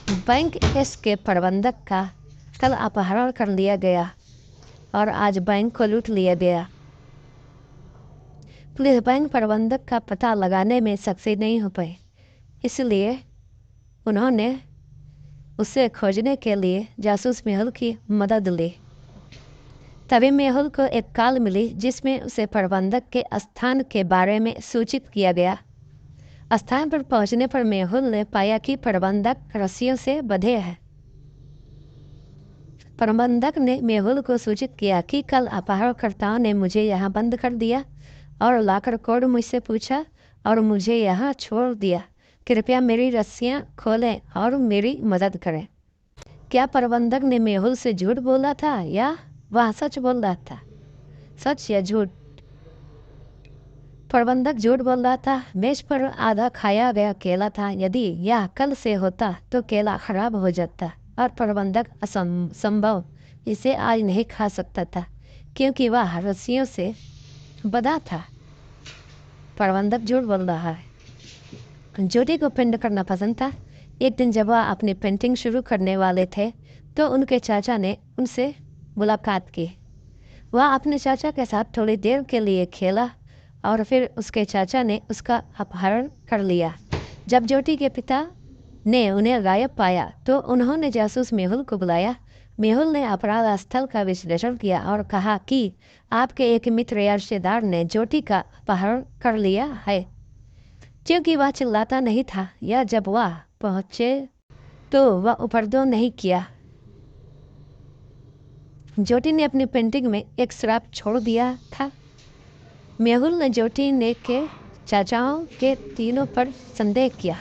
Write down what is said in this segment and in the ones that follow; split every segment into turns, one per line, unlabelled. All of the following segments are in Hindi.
बैंक एस के प्रबंधक का कल अपहरण कर लिया गया और आज बैंक को लूट लिया गया। पुलिस बैंक प्रबंधक का पता लगाने में सक्षम नहीं हो पाई, इसलिए उन्होंने उसे खोजने के लिए जासूस मेहुल की मदद ली। तभी मेहुल को एक कॉल मिली जिसमें उसे प्रबंधक के स्थान के बारे में सूचित किया गया। स्थान पर पहुंचने पर मेहुल ने पाया कि प्रबंधक रस्सियों से बंधे हैं। प्रबंधक ने मेहुल को सूचित किया कि कल अपहरणकर्ताओं ने मुझे यहाँ बंद कर दिया और लाकर कोड मुझसे पूछा और मुझे यहाँ छोड़ दिया। कृपया मेरी रस्सियाँ खोलें और मेरी मदद करें। क्या प्रबंधक ने मेहुल से झूठ बोला था या वह सच बोल रहा था? सच या झूठ? प्रबंधक झूठ बोल रहा था। मेज पर आधा खाया गया केला था। यदि यह कल से होता तो केला खराब हो जाता और प्रबंधक असंभव इसे आज नहीं खा सकता था क्योंकि वह रस्सियों से बंधा था। प्रबंधक झूठ बोल रहा है। ज्योति को पेंट करना पसंद था। एक दिन जब वह अपनी पेंटिंग शुरू करने वाले थे तो उनके चाचा ने उनसे मुलाकात की। वह अपने चाचा के साथ थोड़ी देर के लिए खेला और फिर उसके चाचा ने उसका अपहरण कर लिया। जब ज्योति के पिता ने उन्हें गायब पाया तो उन्होंने जासूस मेहुल को बुलाया। मेहुल ने अपराध स्थल का विश्लेषण किया और कहा कि आपके एक मित्र या रिश्तेदार ने ज्योति का अपहरण कर लिया है। क्योंकि वह चिल्लाता नहीं था या जब वह पहुंचे तो वह उपरदो नहीं किया। ज्योति ने अपनी पेंटिंग में एक श्राप छोड़ दिया था। मेहुल ने ज्योति ने के चाचाओं के तीनों पर संदेह किया।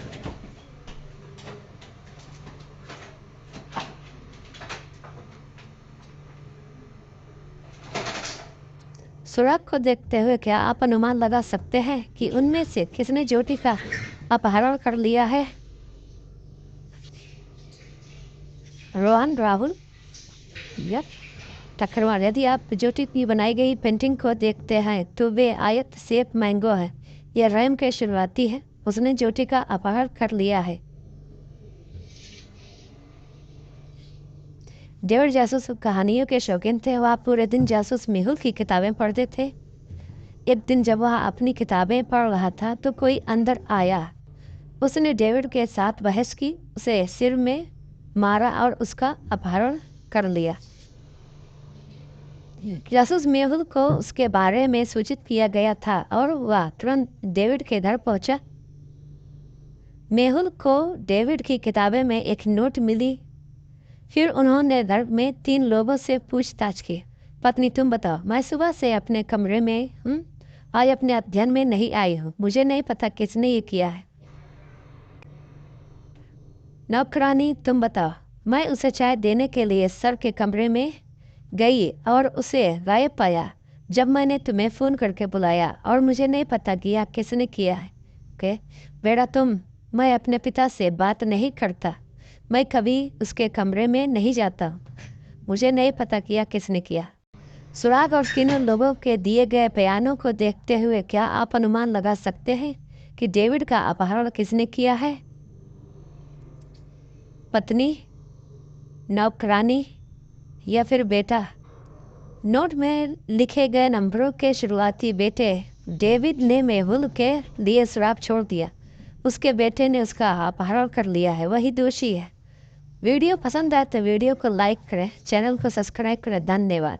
सुराग को देखते हुए क्या आप अनुमान लगा सकते हैं कि उनमें से किसने ज्योति का अपहरण कर लिया है? रोहन, राहुल या टक्करवार। यदि आप ज्योति की बनाई गई पेंटिंग को देखते हैं तो वे आयत सेब मैंगो है। यह रैम के शुरुआती है। उसने ज्योति का अपहरण कर लिया है। डेविड जासूस कहानियों के शौकीन थे। वह पूरे दिन जासूस मेहुल की किताबें पढ़ते थे। एक दिन जब वह अपनी किताबें पढ़ रहा था तो कोई अंदर आया। उसने डेविड के साथ बहस की, उसे सिर में मारा और उसका अपहरण कर लिया। जासूस मेहुल को उसके बारे में सूचित किया गया था और वह तुरंत डेविड के घर पहुंचा। मेहुल को डेविड की किताबें में एक नोट मिली। फिर उन्होंने घर में 3 लोगों से पूछताछ की। पत्नी, तुम बताओ। मैं सुबह से अपने कमरे में हूँ। आज अपने अध्ययन में नहीं आई हूँ। मुझे नहीं पता किसने ये किया है। नौकरानी, तुम बताओ। मैं उसे चाय देने के लिए सर के कमरे में गई और उसे गायब पाया जब मैंने तुम्हें फ़ोन करके बुलाया और मुझे नहीं पता कि यह किसने किया है। ओके बेटा, मैं अपने पिता से बात नहीं करता। मैं कभी उसके कमरे में नहीं जाता हूँ। मुझे नहीं पता कि यह किसने किया। सुराग और तीनों लोगों के दिए गए बयानों को देखते हुए क्या आप अनुमान लगा सकते हैं कि डेविड का अपहरण किसने किया है? पत्नी, नौकरानी या फिर बेटा? नोट में लिखे गए नंबरों के शुरुआती बेटे डेविड ने मेहुल के लिए श्राप छोड़ दिया। उसके बेटे ने उसका अपहरण कर लिया है। वही दोषी है। वीडियो पसंद आए तो वीडियो को लाइक करें, चैनल को सब्सक्राइब करें। धन्यवाद।